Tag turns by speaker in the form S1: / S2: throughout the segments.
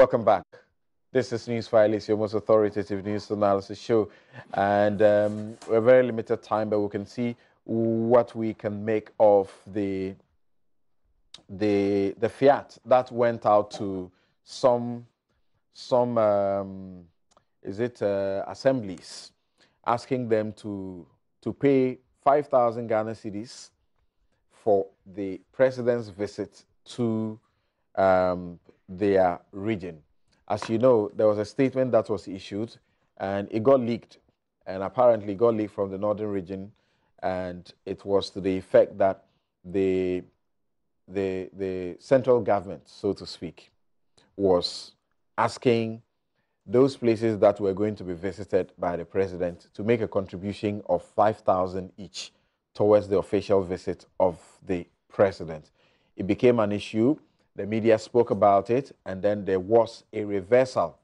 S1: Welcome back. This is Newsfile, it's your most authoritative news analysis show. And we're very limited time, but we can see what we can make of the fiat that went out to some assemblies, asking them to pay 5,000 Ghana cedis for the president's visit to their region. As you know, there was a statement that was issued and it got leaked, and apparently got leaked from the northern region, and it was to the effect that the central government, so to speak, was asking those places that were going to be visited by the president to make a contribution of 5,000 each towards the official visit of the president. It became an issue. The media spoke about it, and then there was a reversal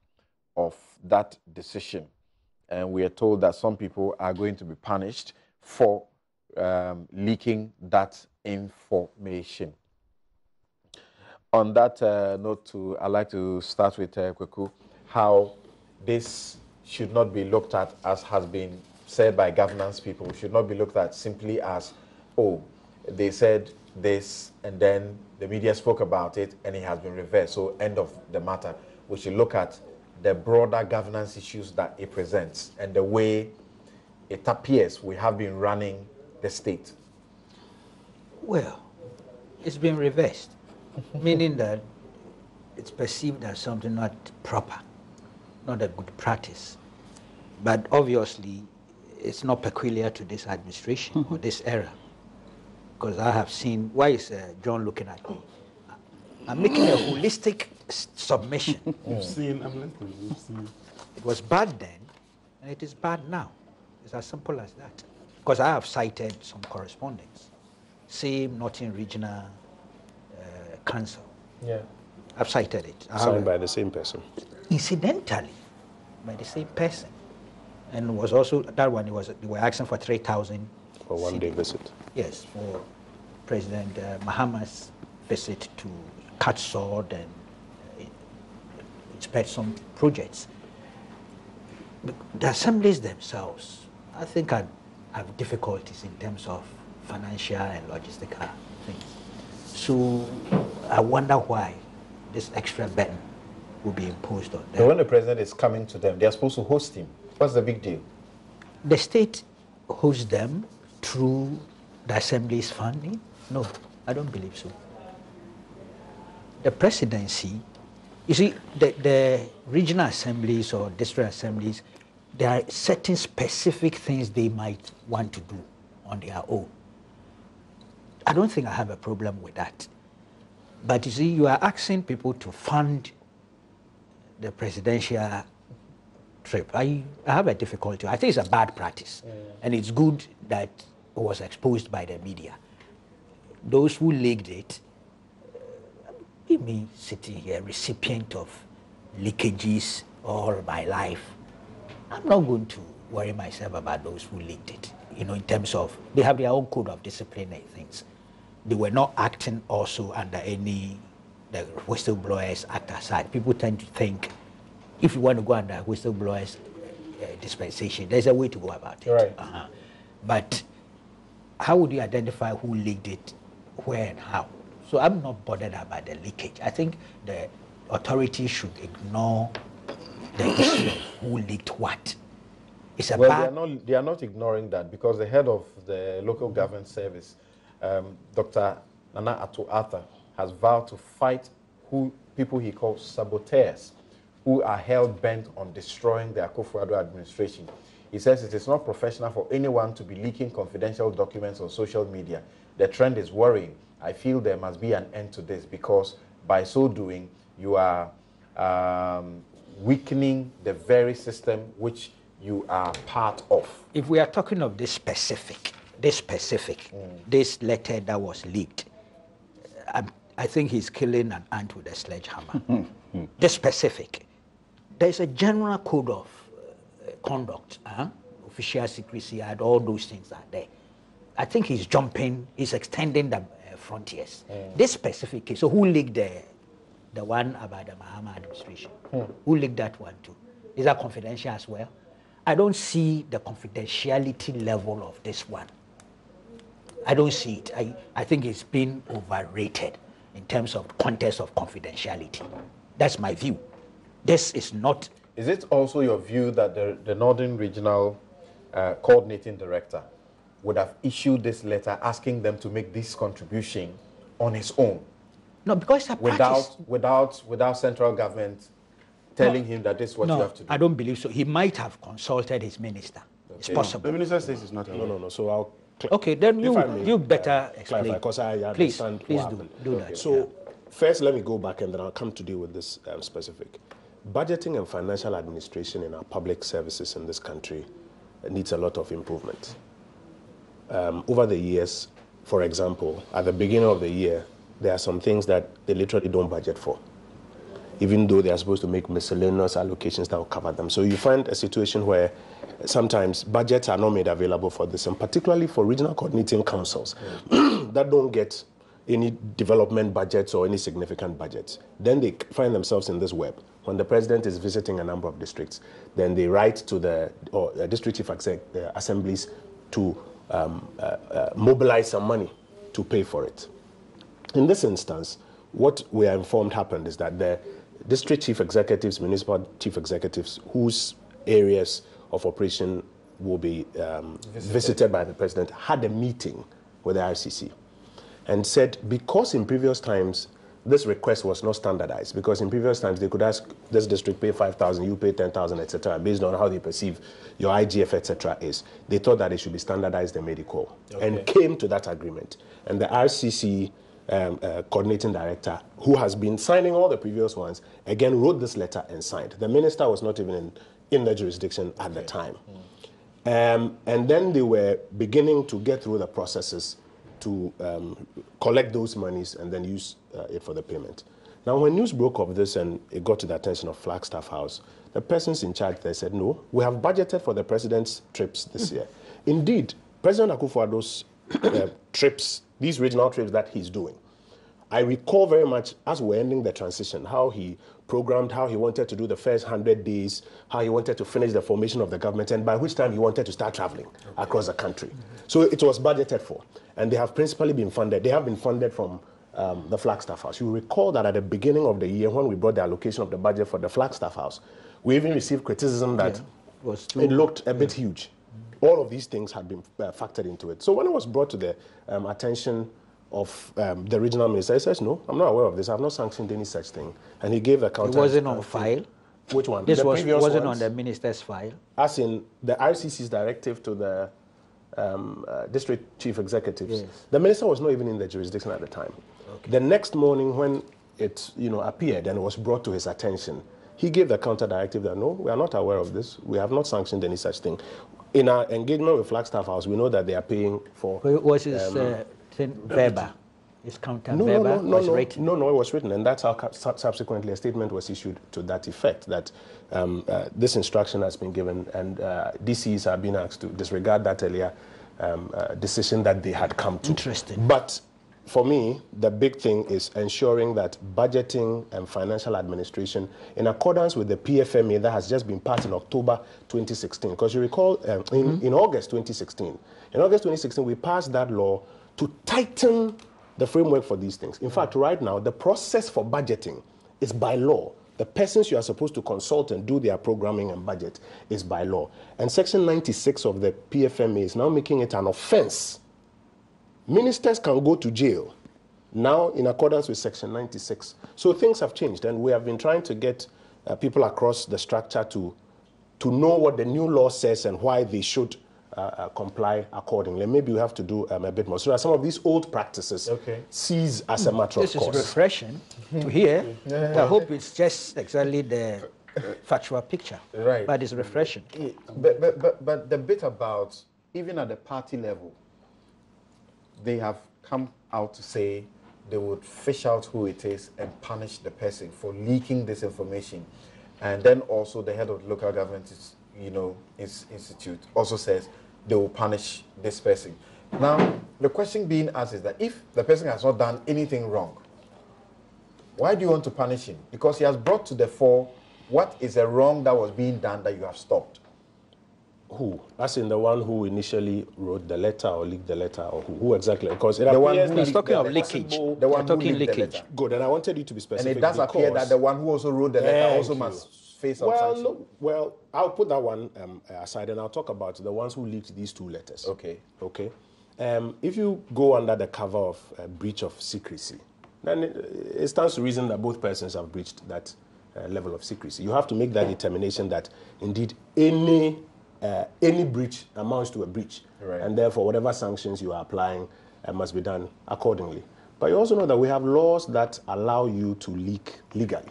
S1: of that decision. And we are told that some people are going to be punished for leaking that information. On that note, I'd like to start with Kweku, how this should not be looked at, as has been said by governance people, should not be looked at simply as, oh, they said this, and then the media spoke about it, and it has been reversed, so end of the matter. We should look at the broader governance issues that it presents and the way it appears we have been running the state.
S2: Well, it's been reversed, meaning that it's perceived as something not proper, not a good practice. But obviously, it's not peculiar to this administration or this era. Because I have seen, why is John looking at me? I'm making a holistic submission.
S3: You've seen, I'm listening, you've seen.
S2: It was bad then, and it is bad now. It's as simple as that. Because I have cited some correspondence. Same Northern Regional Council.
S1: Yeah.
S2: I've cited it.
S3: Signed by the same person.
S2: Incidentally, by the same person. And it was also, that one, they were asking for 3,000
S3: for one-day visit.
S2: Yes, for President Mahama's visit to cut sword and inspect some projects. The assemblies themselves, I think, have difficulties in terms of financial and logistical things. So I wonder why this extra burden will be imposed on them.
S1: But when the president is coming to them, they are supposed to host him. What's the big deal?
S2: The state hosts them through the assembly's funding? No, I don't believe so. The presidency, you see, the regional assemblies or district assemblies, there are certain specific things they might want to do on their own. I don't think I have a problem with that. But you see, you are asking people to fund the presidential trip. I have a difficulty. I think it's a bad practice. And it's good that it was exposed by the media. Those who leaked it, me sitting here, recipient of leakages all my life, I'm not going to worry myself about those who leaked it. You know, in terms of, they have their own code of discipline and things. They were not acting also under any, the Whistleblowers Act aside. People tend to think, if you want to go under whistleblowers dispensation, there's a way to go about it.
S1: Right.
S2: But how would you identify who leaked it, where and how? So I'm not bothered about the leakage. I think the authorities should ignore the issue of who leaked what. It's a
S1: they are not ignoring that, because the head of the local government service, Dr. Nana Atto-Arthur, has vowed to fight people he calls saboteurs, who are hell-bent on destroying the Akufo-Addo administration. He says it is not professional for anyone to be leaking confidential documents on social media. The trend is worrying. I feel there must be an end to this, because by so doing, you are weakening the very system which you are part of.
S2: If we are talking of this letter that was leaked, I think he's killing an ant with a sledgehammer. This specific. There's a general code of conduct, official secrecy, and all those things are there. I think he's extending the frontiers. This specific case, so who leaked the one about the Mahama administration. Who leaked that one too? Is that confidential as well? I don't see the confidentiality level of this one. I don't see it. I think it's been overrated in terms of context of confidentiality. That's my view. This is not...
S1: Is it also your view that the Northern Regional Coordinating Director would have issued this letter asking them to make this contribution on his own?
S2: No, because it's a practice.
S1: Without central government telling him that this is what you have to do?
S2: I don't believe so. He might have consulted his minister. Okay. It's possible.
S3: The minister says it's not allowed. No. So I'll...
S2: Okay, then you better explain.
S3: Because I understand
S2: please do that.
S3: So first, let me go back and then I'll come to deal with this specific. Budgeting and financial administration in our public services in this country needs a lot of improvement. Over the years, for example, at the beginning of the year, there are some things that they literally don't budget for, even though they are supposed to make miscellaneous allocations that will cover them. So you find a situation where sometimes budgets are not made available for this, and particularly for regional coordinating councils that don't get any development budgets or any significant budgets. Then they find themselves in this web. When the president is visiting a number of districts, then they write to the district chief assemblies to mobilize some money to pay for it. In this instance, what we are informed happened is that the district chief executives, municipal chief executives, whose areas of operation will be visited by the president, had a meeting with the NRCC and said, because in previous times this request was not standardized, because in previous times they could ask this district pay 5,000, you pay 10,000, etc., based on how they perceive your IGF, etc. is. They thought that it should be standardized and made equal, and came to that agreement. And the RCC coordinating director, who has been signing all the previous ones, again wrote this letter and signed. The minister was not even in the jurisdiction at the time. And then they were beginning to get through the processes to collect those monies and then use it for the payment. Now, when news broke of this and it got to the attention of Flagstaff House, the persons in charge there said, no, we have budgeted for the president's trips this year. Indeed, President Akufo-Addo's trips, these regional trips that he's doing, I recall very much as we're ending the transition, how he programmed, how he wanted to do the first 100 days, how he wanted to finish the formation of the government, and by which time he wanted to start traveling across the country. So it was budgeted for, and they have principally been funded. They have been funded from the Flagstaff House. You recall that at the beginning of the year, when we brought the allocation of the budget for the Flagstaff House, we even received criticism that it looked a bit huge. All of these things had been factored into it. So when it was brought to the attention of the regional minister, he says, no, I'm not aware of this. I've not sanctioned any such thing. And he gave a counter.
S2: It wasn't on file?
S3: Which one?
S2: This wasn't on the minister's file?
S3: As in the RCC's directive to the district chief executives. Yes. The minister was not even in the jurisdiction at the time. Okay. The next morning when it appeared and it was brought to his attention, he gave the counter directive that, no, we are not aware of this. We have not sanctioned any such thing. In our engagement with Flagstaff House, we know that they are paying for...
S2: Was his Weber? His counter Weber was written?
S3: No, it was written. And that's how subsequently a statement was issued to that effect, that this instruction has been given and DCs are being asked to disregard that earlier decision that they had come to.
S2: Interesting.
S3: But for me, the big thing is ensuring that budgeting and financial administration, in accordance with the PFMA that has just been passed in October 2016, because you recall in August 2016, we passed that law to tighten the framework for these things. In fact, right now, the process for budgeting is by law. The persons you are supposed to consult and do their programming and budget is by law. And Section 96 of the PFMA is now making it an offense. Ministers can go to jail now in accordance with Section 96. So things have changed, and we have been trying to get people across the structure to know what the new law says and why they should comply accordingly. Maybe we have to do a bit more. So that some of these old practices cease as a matter of course.
S2: This is refreshing to hear. I hope it's just exactly the factual picture.
S1: Right.
S2: But it's refreshing.
S1: But the bit about, even at the party level, they have come out to say they would fish out who it is and punish the person for leaking this information. And then also the head of the local government institute also says they will punish this person. Now, the question being asked is that if the person has not done anything wrong, Why do you want to punish him? Because he has brought to the fore what is a wrong that was being done that you have stopped.
S3: Who? As in the one who initially wrote the letter or leaked the letter, or who exactly? Because it
S1: The one
S3: appears
S1: who
S3: that
S2: He's talking of leakage.
S1: The one
S2: They're
S1: who
S2: talking
S1: leaked the
S2: leakage.
S1: letter.
S3: Good, and I wanted you to be
S1: And
S3: specific.
S1: it does appear that the one who also wrote the letter also must face some sanction.
S3: No, well, I'll put that one aside, and I'll talk about the ones who leaked these two letters.
S1: Okay.
S3: Okay. If you go under the cover of breach of secrecy, then it stands to reason that both persons have breached that level of secrecy. You have to make that determination that indeed any breach amounts to a breach,
S1: right.
S3: And therefore whatever sanctions you are applying must be done accordingly. But you also know that we have laws that allow you to leak legally.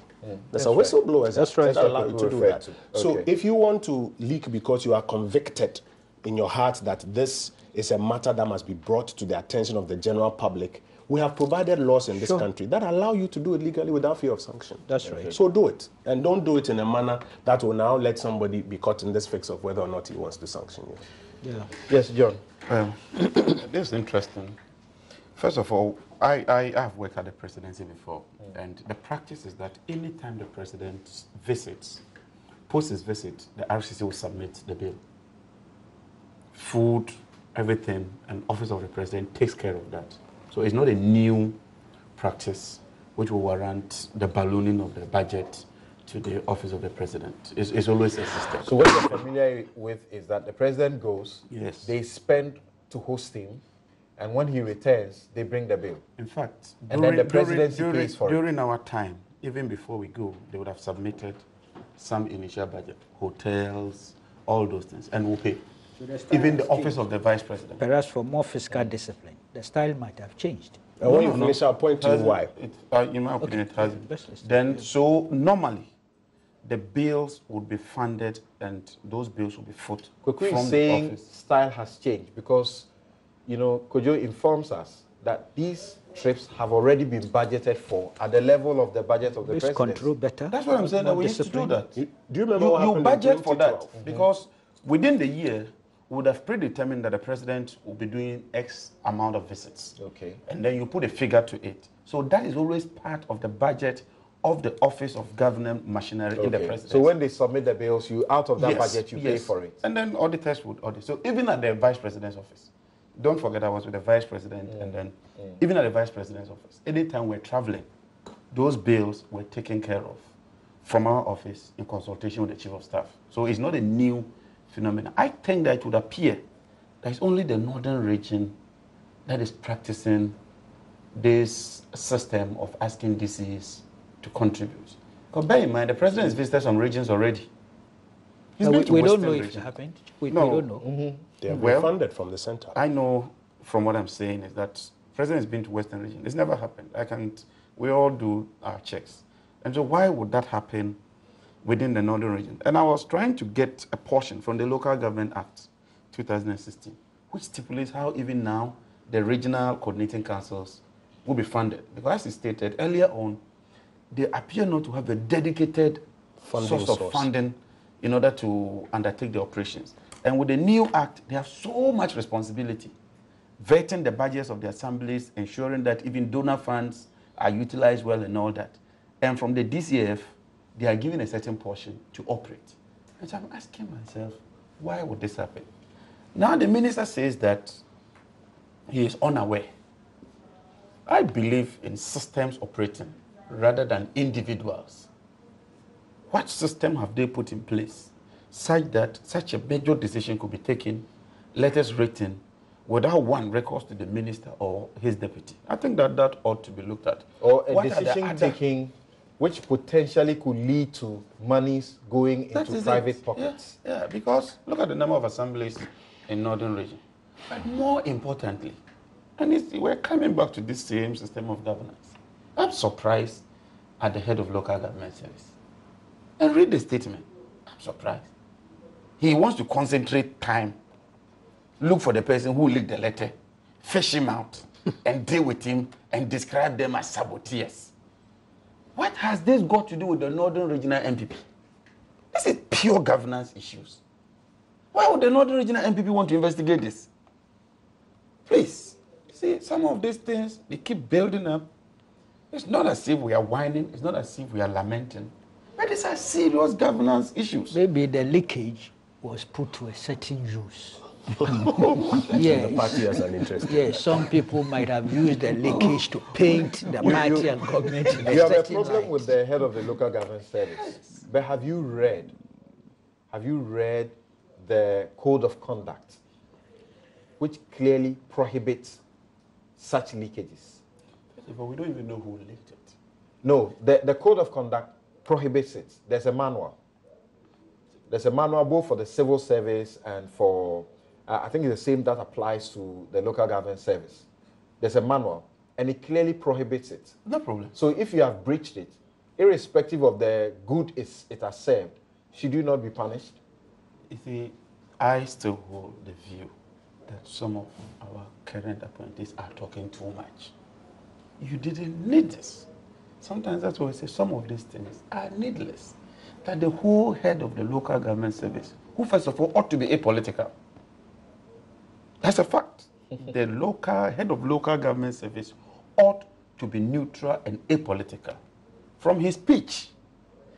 S3: There's a whistleblower that allow you to do that.
S1: Okay.
S3: So if you want to leak because you are convicted in your heart that this is a matter that must be brought to the attention of the general public, we have provided laws in this country that allow you to do it legally without fear of sanction.
S2: That's right.
S3: So do it. And don't do it in a manner that will now let somebody be caught in this fix of whether or not he wants to sanction you.
S2: Yeah.
S1: Yes, John.
S4: This is interesting. First of all, I have worked at the presidency before, and the practice is that anytime the president visits, post his visit, the RCC will submit the bill. Food, everything, and office of the president takes care of that. So it's not a new practice which will warrant the ballooning of the budget to the office of the president. It's always a system.
S1: So what you're familiar with is that the president goes,
S4: Yes.
S1: they spend to host him, and when he returns, they bring the bill.
S4: In fact,
S1: And then the presidency pays for it.
S4: during our time, even before we go, they would have submitted some initial budget, hotels, all those things, and we'll pay. Even the office of the vice president.
S2: Perhaps for more fiscal discipline, the style might have changed.
S3: And when you finish, I'll point to you why.
S4: In my opinion, it hasn't.
S2: Let's listen.
S4: Then, so normally, the bills would be funded, and those bills will be foot
S1: Kwekwe
S4: from
S1: is
S4: the
S1: saying
S4: office.
S1: style has changed because, you know, Kojo informs us that these trips have already been budgeted for at the level of the budget of the
S2: Risk
S1: president.
S2: control better.
S4: That's what I'm saying, that
S2: more
S4: we used to do
S2: discipline.
S4: that.
S3: Do you remember what
S4: You
S3: happened
S4: budget
S3: in
S4: for that
S3: 2012?
S4: because within the year, we would have predetermined that the president will be doing X amount of visits.
S1: Okay.
S4: And then you put a figure to it. So that is always part of the budget of the office of government machinery in the
S1: Okay.
S4: presidency.
S1: So when they submit the bills, you out of that
S4: Yes,
S1: budget, you
S4: yes.
S1: pay for it.
S4: And then auditors would audit. So even at the vice president's office, don't forget I was with the vice president, and then even at the vice president's office, anytime we're traveling, those bills were taken care of from our office in consultation with the chief of staff. So it's not a new phenomenon. I think that it would appear that it's only the northern region that is practicing this system of asking DCs to contribute. Because bear in mind, the president has visited some regions already. He's
S2: No,
S4: been to
S2: we don't
S4: Western
S2: know if it
S4: region.
S2: happened. We
S4: No.
S2: don't know.
S3: They have
S4: Well,
S3: been funded from the center.
S4: I know from what I'm saying is that president has been to Western region. It's never happened. We all do our checks. And so why would that happen within the northern region? And I was trying to get a portion from the Local Government Act 2016, which stipulates how even now the regional coordinating councils will be funded. Because as it stated earlier on, they appear not to have a dedicated source of funding in order to undertake the operations. And with the new act, they have so much responsibility, vetting the budgets of the assemblies, ensuring that even donor funds are utilized well and all that. And from the DCF, they are given a certain portion to operate. And so I'm asking myself, why would this happen? Now the minister says that he is unaware. I believe in systems operating rather than individuals. What system have they put in place such that such a major decision could be taken, letters written, without one recourse to the minister or his deputy? I think that ought to be looked at.
S1: Or a
S4: What are the
S1: decision
S4: other-
S1: taking which potentially could lead to monies going
S4: That
S1: into
S4: is
S1: private
S4: it.
S1: pockets.
S4: Yeah, because look at the number of assemblies in northern region. But more importantly, we're coming back to this same system of governance. I'm surprised at the head of local government service. And read the statement. I'm surprised. He wants to concentrate time, look for the person who leaked the letter, fish him out, and deal with him and describe them as saboteurs. What has this got to do with the Northern Regional MPP? This is pure governance issues. Why would the Northern Regional MPP want to investigate this? Please, see, some of these things, they keep building up. It's not as if we are whining. It's not as if we are lamenting. But these are serious governance issues.
S2: Maybe the leakage was put to a certain use.
S3: Yes. The party has an interest.
S2: Yes, some people might have used the leakage to paint the party and government in a
S1: You have a
S2: certain
S1: problem
S2: light.
S1: with the head of the local government service. But have you read the code of conduct, which clearly prohibits such leakages?
S4: But we don't even know who leaked it.
S1: No, the code of conduct prohibits it. There's a manual. There's a manual both for the civil service and for, I think it's the same that applies to the local government service. There's a manual, and it clearly prohibits it.
S4: No problem.
S1: So if you have breached it, irrespective of the good it has served, should you not be punished?
S4: You see, I still hold the view that some of our current appointees are talking too much. You didn't need this. Sometimes that's why we say some of these things are needless. That the whole head of the local government service, who first of all ought to be apolitical. That's a fact. The head of local government service ought to be neutral and apolitical. From his speech,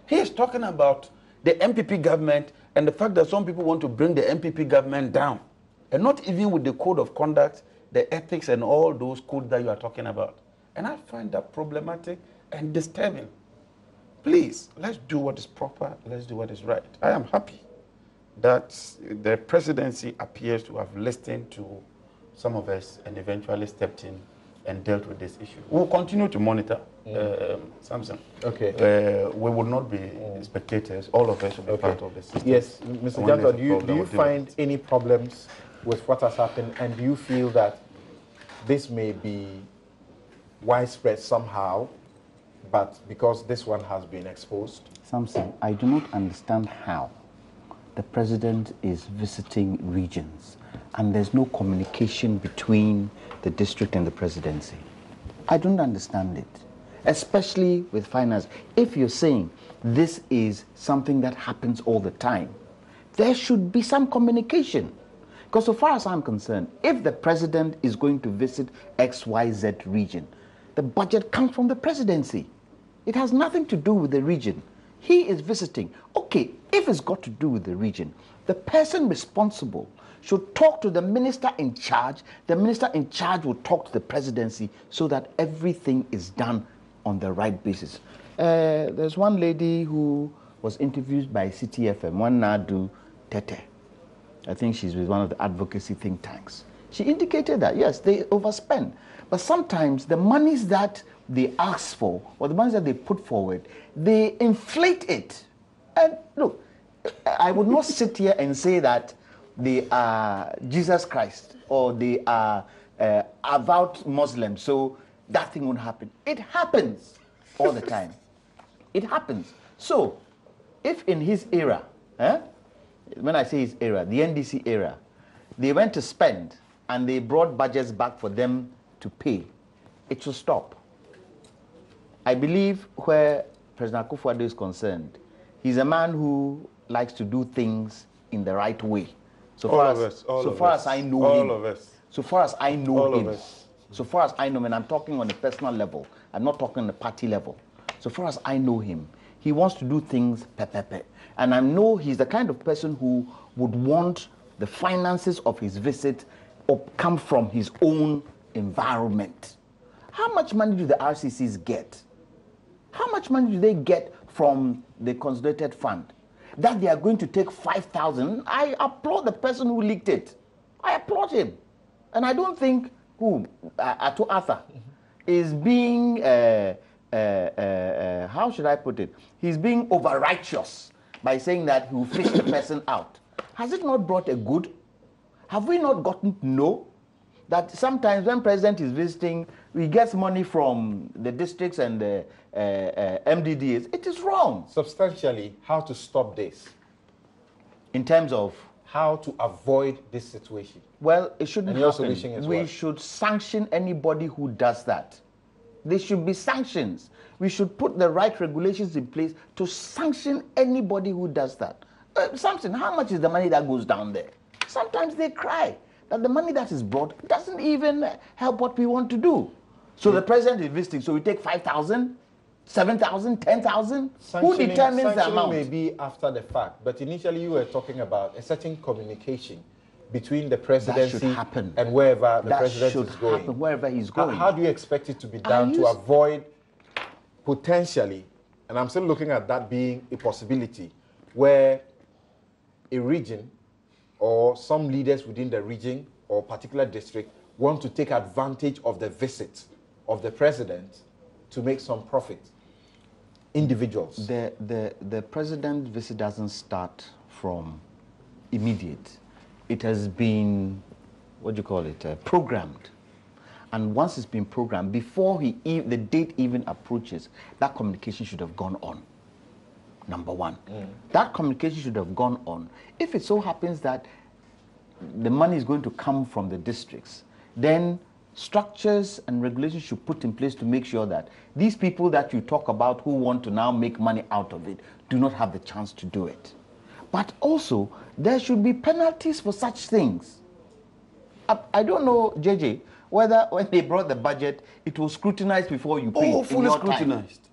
S4: he is talking about the MPP government and the fact that some people want to bring the MPP government down. And not even with the code of conduct, the ethics and all those codes that you are talking about. And I find that problematic and disturbing. Please, let's do what is proper. Let's do what is right. I am happy that the presidency appears to have listened to some of us and eventually stepped in and dealt with this issue. We'll continue to monitor, Samson.
S1: Okay.
S4: We will not be spectators. All of us will be part of the system.
S1: Yes, Mr. Janto, do you find any problems with what has happened, and do you feel that this may be widespread somehow, but because this one has been exposed?
S5: Samson, I do not understand how the president is visiting regions and there's no communication between the district and the presidency. I don't understand it, especially with finance. If you're saying this is something that happens all the time, there should be some communication. Because so far as I'm concerned, if the president is going to visit XYZ region, the budget comes from the presidency. It has nothing to do with the region. He is visiting. Okay, if it's got to do with the region, the person responsible should talk to the minister in charge. The minister in charge will talk to the presidency so that everything is done on the right basis. There's one lady who was interviewed by CTFM, one Nadu Tete. I think she's with one of the advocacy think tanks. She indicated that, yes, they overspend. But sometimes the monies that they ask for, or the monies that they put forward, they inflate it. And look, I would not sit here and say that they are Jesus Christ or they are avowed Muslims, so that thing won't happen. It happens all the time. It happens. So, if in his era, when I say his era, the NDC era, they went to spend and they brought budgets back for them to pay, it should stop. I believe where President Akufo-Addo is concerned, he's a man who likes to do things in the right way. So far as I know him, so far as I know him, and I'm talking on a personal level, I'm not talking on a party level. So far as I know him, he wants to do things pepepe. And I know he's the kind of person who would want the finances of his visit come from his own environment. How much money do the RCCs get? How much money do they get from the consolidated fund? That they are going to take 5,000, I applaud the person who leaked it. I applaud him. And I don't think Ato Arthur is being, how should I put it? He's being over-righteous by saying that he will fish the person out. Has it not brought a good? Have we not gotten to know that sometimes when president is visiting, we get money from the districts and the MDDAs? It is wrong.
S1: Substantially, how to stop this?
S5: In terms of?
S1: How to avoid this situation?
S5: Well, it shouldn't happen.
S1: We
S5: should sanction anybody who does that. There should be sanctions. We should put the right regulations in place to sanction anybody who does that. Samson, how much is the money that goes down there? Sometimes they cry that the money that is brought doesn't even help what we want to do. So the president is visiting, so we take 5,000, 7,000, 10,000? Who determines the
S1: sanctioning
S5: amount?
S1: may be after the fact, but initially you were talking about a certain communication between the presidency
S5: should happen.
S1: and wherever the
S5: That
S1: president
S5: should
S1: is going.
S5: happen wherever he's going.
S1: How do you expect it to be done to avoid potentially, and I'm still looking at that being a possibility, where a region or some leaders within the region or particular district want to take advantage of the visit of the president to make some profit? Individuals.
S5: The president's visit doesn't start from immediate. It has been, what do you call it, programmed. And once it's been programmed, before the date even approaches, that communication should have gone on. Number one. That communication should have gone on. If it so happens that the money is going to come from the districts, then structures and regulations should put in place to make sure that these people that you talk about who want to now make money out of it do not have the chance to do it. But also, there should be penalties for such things. I don't know, JJ, whether when they brought the budget, it was scrutinized before you paid.
S4: Oh, fully scrutinized.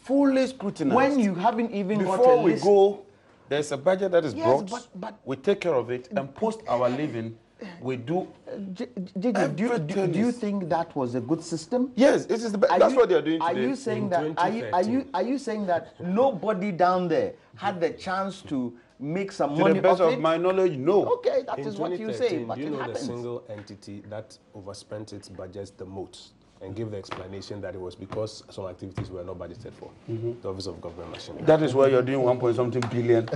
S4: Fully scrutinized.
S5: When you haven't even got a
S4: Before we
S5: list.
S4: go, there's a budget that is
S5: Yes,
S4: brought.
S5: but
S4: we take care of it and post our living. We do.
S5: JJ, do you think that was a good system?
S4: Yes, it is the best. That's what they are doing today.
S5: Are you saying that? Are you saying that nobody down there had the chance to make some
S4: To
S5: money
S4: the best
S5: off
S4: of
S5: it?
S4: my knowledge, no.
S5: Okay, that
S3: In
S5: is what you
S3: 2013,
S5: say, but
S3: do you
S5: it
S3: know
S5: happens.
S3: the single entity that overspent its budgets the most and gave the explanation that it was because some activities were not budgeted for? The Office of Government Machinery.
S4: That is why you're doing 1.something billion.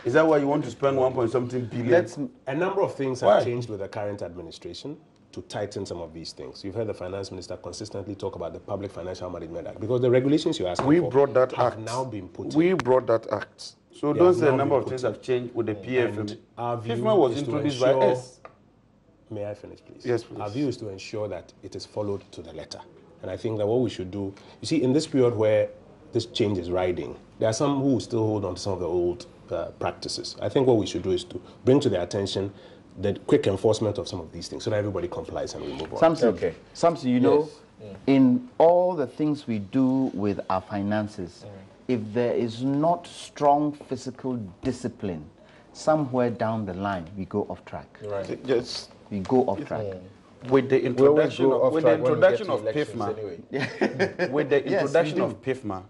S4: Is that why you want to spend 1.something billion?
S3: A number of things
S4: Why?
S3: have changed with the current administration to tighten some of these things. You've heard the finance minister consistently talk about the Public Financial Management Act because the regulations you're asking
S4: We
S3: for
S4: brought that
S3: have
S4: act.
S3: now been put
S4: We
S3: in.
S4: brought that act. So
S3: They
S4: don't
S3: have
S4: say a
S3: now
S4: number
S3: been
S4: of
S3: put
S4: things
S3: in.
S4: have changed with the PFM.
S3: And our view
S4: PFM was
S3: is to
S4: introduced by
S3: ensure-
S4: us.
S3: May I finish, please?
S4: Yes, please.
S3: Our view is to ensure that it is followed to the letter. And I think that what we should do, you see, in this period where this change is riding, there are some who still hold on to some of the old practices. I think what we should do is to bring to their attention the quick enforcement of some of these things so that everybody complies and we move on.
S5: Something, you know, in all the things we do with our finances, if there is not strong physical discipline, somewhere down the line, we go off track.
S1: Right.
S4: Yes.
S5: We go off track.
S4: With the
S1: We always
S4: introduction
S1: go
S4: of,
S1: off
S4: with the
S1: track when we get
S4: introduction
S1: to
S4: of
S1: elections
S4: PIFMA,
S1: anyway.
S4: with the
S5: Yes,
S4: introduction
S5: we
S4: of PIFMA,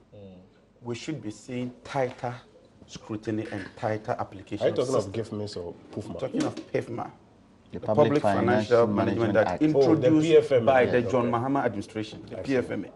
S4: we should be seeing tighter scrutiny and tighter application.
S3: Are you talking of
S4: system.
S3: gift miss or
S4: I'm
S3: PUFMA?
S4: talking of PIFMA,
S5: The
S4: the Public Financial Management Act,
S3: Oh, the
S4: introduced
S3: PFMA,
S4: by
S3: yeah,
S4: the John
S3: okay.
S4: Mahama administration, the PFMA,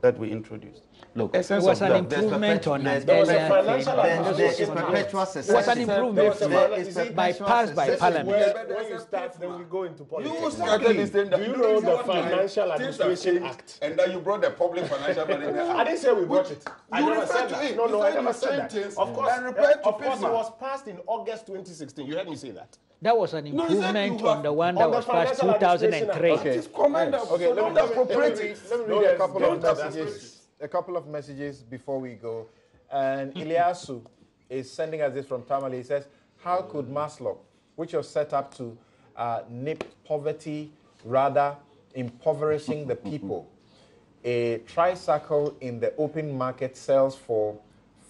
S4: that we introduced.
S5: Look,
S4: Essence
S2: It was
S4: of
S2: an
S4: that-
S2: improvement on an
S3: There was a
S2: earlier
S3: financial
S2: thing.
S3: advisory
S5: there is
S3: system.
S5: perpetual
S2: It was an
S5: succession.
S2: improvement bypassed by
S3: This is
S2: Parliament.
S3: where, when you start, then we go into politics.
S4: You started this thing that
S3: Do you
S4: you
S3: know
S4: don't
S3: the
S4: want to-
S3: Financial
S4: things have
S3: Administration
S4: changed,
S3: Act?
S4: and then you brought the Public Financial Management Act.
S3: I didn't say we brought it. I
S4: You
S3: never
S4: referred
S3: said
S4: to
S3: that.
S4: it.
S3: No,
S4: You
S3: I
S4: said
S3: never
S4: you
S3: said
S4: changed
S3: that.
S4: things
S3: Of course,
S4: and referred to
S3: of course, it
S4: PIFMA.
S3: was passed in August 2016. You heard me say that.
S2: That was an
S4: No, you said
S2: improvement
S4: you
S2: on the one
S3: on
S2: that
S3: the
S2: was passed
S3: Financial
S2: 2003.
S3: Administration
S1: Okay.
S4: It's commendable.
S1: Okay,
S4: So
S1: let
S4: don't
S1: me
S4: appropriate it.
S1: read a couple of messages. A couple of messages before we go. And Ilyasu is sending us this from Tamale. He says, how could Maslow, which was set up to nip poverty, rather impoverishing the people? A tricycle in the open market sells for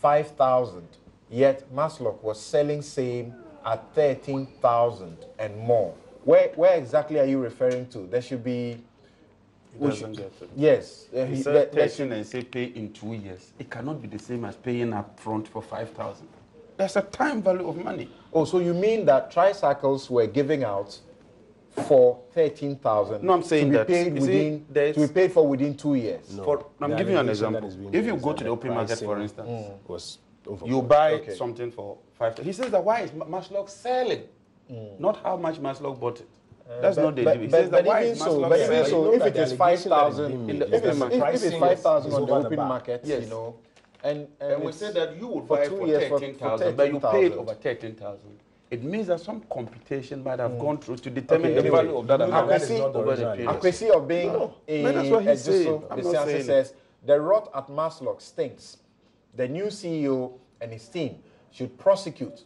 S1: 5,000, yet Maslow was selling same at 13,000 and more. Where exactly are you referring to? There should be...
S4: Doesn't get it.
S1: Yes.
S4: He
S1: there
S4: said
S1: should-
S4: 13 and say pay in 2 years. It cannot be the same as paying up front for 5,000. There's a time value of money.
S1: Oh, so you mean that tricycles were giving out for 13,000?
S4: No, I'm saying
S1: to be
S4: that,
S1: paid
S4: you see,
S1: within
S4: there's-
S1: to be paid for within 2 years.
S4: For, I'm
S3: The
S4: giving you an
S3: allegation that
S4: example.
S3: is being
S4: If you
S3: used
S4: go
S3: that
S4: to the open market, for instance,
S3: was over.
S4: you buy
S1: Okay.
S4: something for 5,000. He says that why is Maslow selling? Not how much Maslow bought it. That's not the deal. He says that why is Maslow
S1: but even
S4: selling?
S1: so,
S3: You know
S1: if
S3: that
S1: it is
S3: the allegation that is
S1: 5,000,
S3: being
S1: if
S3: made
S1: it's
S3: is that the pricing
S1: 5,000
S3: is
S1: on the
S3: over the
S1: open
S3: bar.
S1: market,
S4: Yes.
S1: you know, and
S4: And we
S1: it's
S4: said that you would
S1: for
S4: buy
S1: 2
S4: for
S1: years for
S4: 13,000, but you paid
S1: 13,000.
S4: over 13,000. It means that some computation might have gone through to determine the
S1: anyway,
S4: value of that
S3: you know
S4: amount
S3: that is not the
S4: over the
S3: original
S4: period.
S1: accuracy of being
S4: that's what he's saying. I'm not saying it.
S1: says the rot at Maslow stinks. The new CEO and his team should prosecute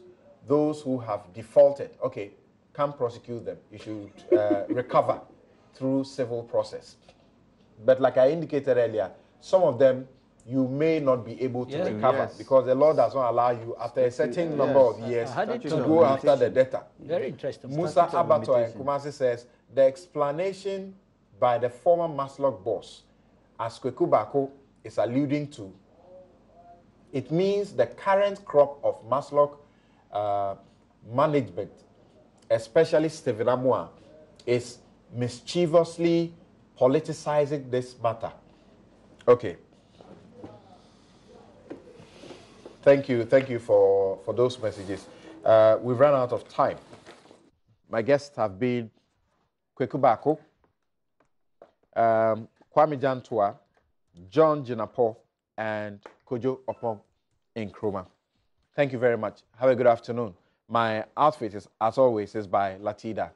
S1: those who have defaulted. Okay, can't prosecute them. You should recover through civil process. But like I indicated earlier, some of them you may not be able to recover because the law does not allow you after a certain number of years to go after the debtor.
S2: Very interesting.
S1: Musa Abato and Kumasi says the explanation by the former Maslock boss, as Kweku Bako is alluding to, it means the current crop of Maslock management, especially Stephen Amua, is mischievously politicizing this matter. Okay. Thank you for those messages. We've run out of time. My guests have been Kweku Bako, Kwame Jantua, John Jinapo, and Kojo Opom Nkrumah. Thank you very much. Have a good afternoon. My outfit, as always, is by Latida.